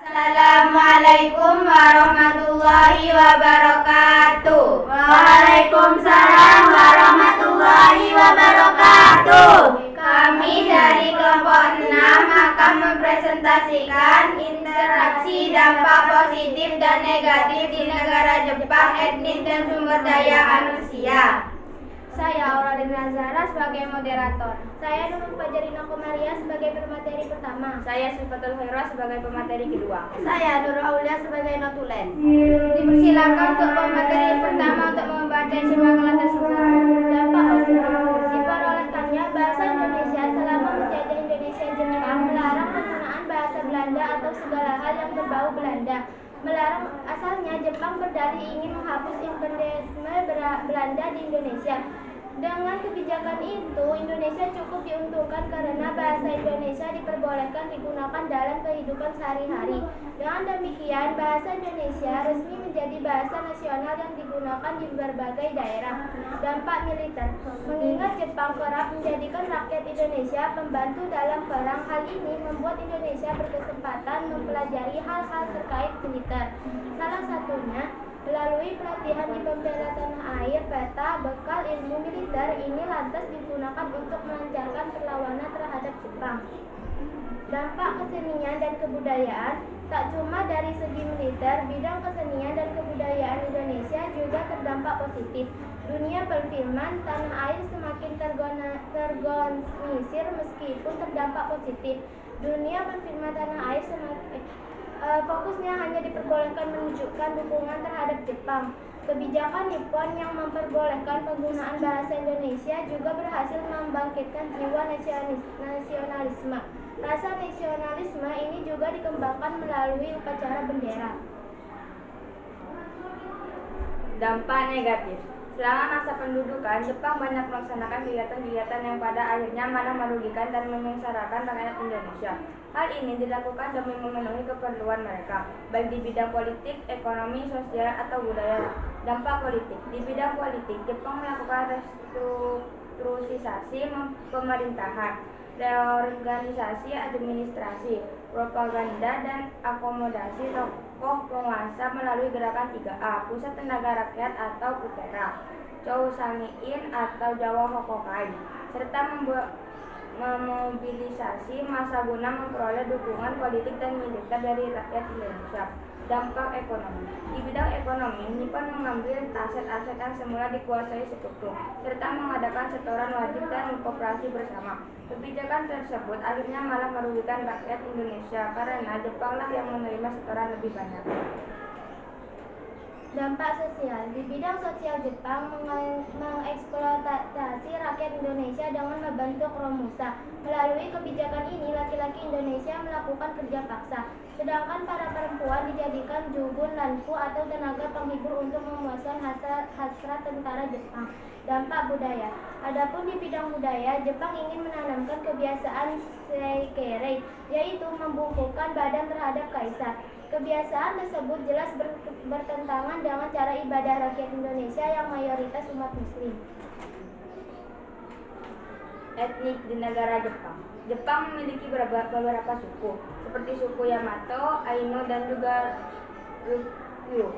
Assalamualaikum warahmatullahi wabarakatuh. Waalaikumsalam warahmatullahi wabarakatuh. Kami dari kelompok 6 akan mempresentasikan interaksi dampak positif dan negatif di negara Jepang, etnis dan sumber daya manusia. Saya Auladina Zahra sebagai moderator. Saya Nurul Fajarina Komaria sebagai pemateri pertama. Saya Sifatul Khairah sebagai pemateri kedua. Saya Nurul Aulia sebagai notulen. Dipersilakan untuk pemateri pertama untuk membaca simpulan tersebut. Dampak positif. Diperolehkannya bahasa Indonesia selama menjajah Indonesia Jepang melarang penggunaan bahasa Belanda atau segala hal yang berbau Belanda. Melarang asalnya Jepang berdalih ingin menghapus imperialisme Belanda di Indonesia. Dengan kebijakan itu, Indonesia cukup diuntungkan karena bahasa Indonesia diperbolehkan digunakan dalam kehidupan sehari-hari. Dengan demikian, bahasa Indonesia resmi menjadi bahasa nasional yang digunakan di berbagai daerah. Dampak militer. Mengingat Jepang kerap menjadikan rakyat Indonesia pembantu dalam perang, hal ini membuat Indonesia berkesempatan mempelajari hal-hal terkait militer. Salah satunya melalui pelatihan di pembela tanah air, peta, bekal ilmu militer ini lantas digunakan untuk melancarkan perlawanan terhadap Jepang. Dampak kesenian dan kebudayaan. Tak cuma dari segi militer, bidang kesenian dan kebudayaan Indonesia juga terdampak positif. Dunia perfilman tanah air semakin terorganisir meskipun terdampak positif. Dunia perfilman tanah air semakin fokusnya hanya diperbolehkan menunjukkan dukungan terhadap Jepang. Kebijakan Nippon yang memperbolehkan penggunaan bahasa Indonesia juga berhasil membangkitkan jiwa nasionalisme. Rasa nasionalisme ini juga dikembangkan melalui upacara bendera. Dampak negatif. Selama masa pendudukan, Jepang banyak melaksanakan kegiatan-kegiatan yang pada akhirnya malah merugikan dan menyengsarakan rakyat Indonesia. Hal ini dilakukan demi memenuhi keperluan mereka, baik di bidang politik, ekonomi, sosial, atau budaya. Dampak politik. Di bidang politik, Jepang melakukan restrukturisasi pemerintahan, reorganisasi administrasi, propaganda, dan akomodasi tokoh penguasa melalui gerakan 3A, Pusat Tenaga Rakyat atau PUTERA, Chousangein atau Jawa Hokokai, serta memobilisasi massa guna memperoleh dukungan politik dan militer dari rakyat Indonesia. Dampak ekonomi. Di bidang ekonomi, Nippon mengambil aset-aset yang semula dikuasai sekutu, serta mengadakan setoran wajib dan koperasi bersama. Kebijakan tersebut akhirnya malah merugikan rakyat Indonesia karena Jepanglah yang menerima setoran lebih banyak. Dampak sosial. Di bidang sosial, Jepang mengeksploitasi rakyat Indonesia dengan membentuk Romusa. Melalui kebijakan ini, laki-laki Indonesia melakukan kerja paksa, sedangkan para perempuan dijadikan jubun lanfu atau tenaga penghibur untuk memuaskan hasrat tentara Jepang. Dampak budaya. Adapun di bidang budaya, Jepang ingin menanamkan kebiasaan seikere, yaitu membungkukkan badan terhadap kaisar. Kebiasaan tersebut jelas bertentangan dengan cara ibadah rakyat Indonesia yang mayoritas umat muslim. Etnis di negara Jepang. Jepang memiliki beberapa suku, seperti suku Yamato, Ainu, dan juga Ryukyu.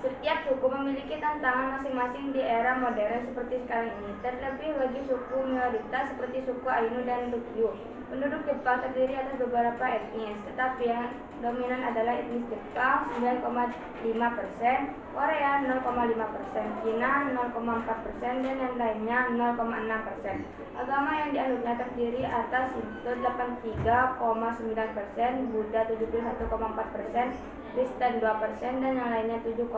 Setiap suku memiliki tantangan masing-masing di era modern seperti sekarang ini, terlebih bagi suku minoritas seperti suku Ainu dan Ryukyu. Penduduk Jepang terdiri atas beberapa etnis, tetapi yang dominan adalah etnis Jepang 9,5%, Korea 0,5%, Cina 0,4%, dan yang lainnya 0,6%. Agama yang dianutnya terdiri atas Hindu 83,9%, Buddha 71,4%, Kristen 2%, dan yang lainnya 7,8%.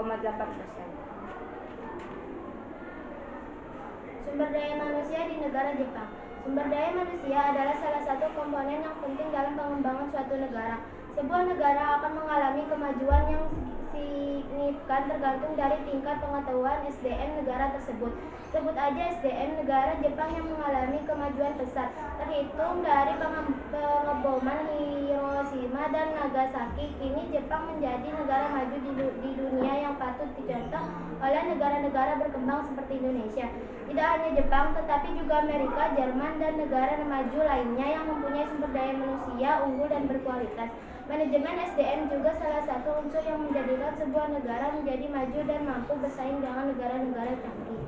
Sumber daya manusia di negara Jepang. Sumber daya manusia adalah salah satu komponen yang penting dalam pengembangan suatu negara. Sebuah negara akan mengalami kemajuan yang signifikan tergantung dari tingkat pengetahuan SDM negara tersebut. Sebut aja SDM negara Jepang yang mengalami kemajuan pesat, terhitung dari pengeboman Hiroshima dan Nagasaki. Kini Jepang menjadi negara maju di dunia yang patut dicontoh oleh negara-negara berkembang seperti Indonesia. Tidak hanya Jepang, tetapi juga Amerika, Jerman, dan negara maju lainnya yang mempunyai sumber daya manusia unggul dan berkualitas. Manajemen SDM juga salah satu unsur yang menjadikan sebuah negara menjadi maju dan mampu bersaing dengan negara-negara canggih.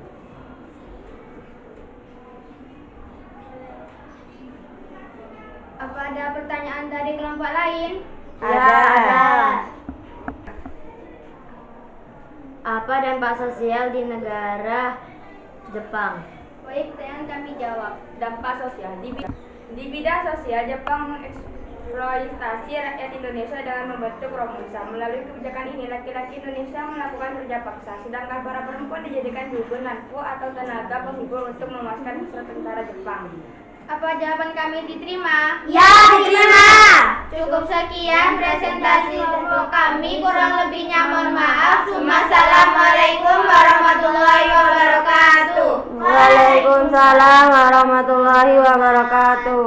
Apa ada pertanyaan dari kelompok lain? Ada. Apa dampak sosial di negara Jepang? Baik, yang kami jawab. Dampak sosial di bidang sosial, Jepang mengeksploitasi rakyat Indonesia dengan membentuk Romusa. Melalui kebijakan ini, laki-laki Indonesia melakukan kerja paksa, sedangkan para perempuan dijadikan dukun, nanpu atau tenaga penghibur untuk memuaskan hasrat tentara Jepang. Apa jawaban kami diterima? Ya, diterima. Cukup sekian presentasi kelompok kami, kurang lebihnya mohon maaf. Wassalamualaikum warahmatullahi wabarakatuh. Waalaikumsalam warahmatullahi wabarakatuh.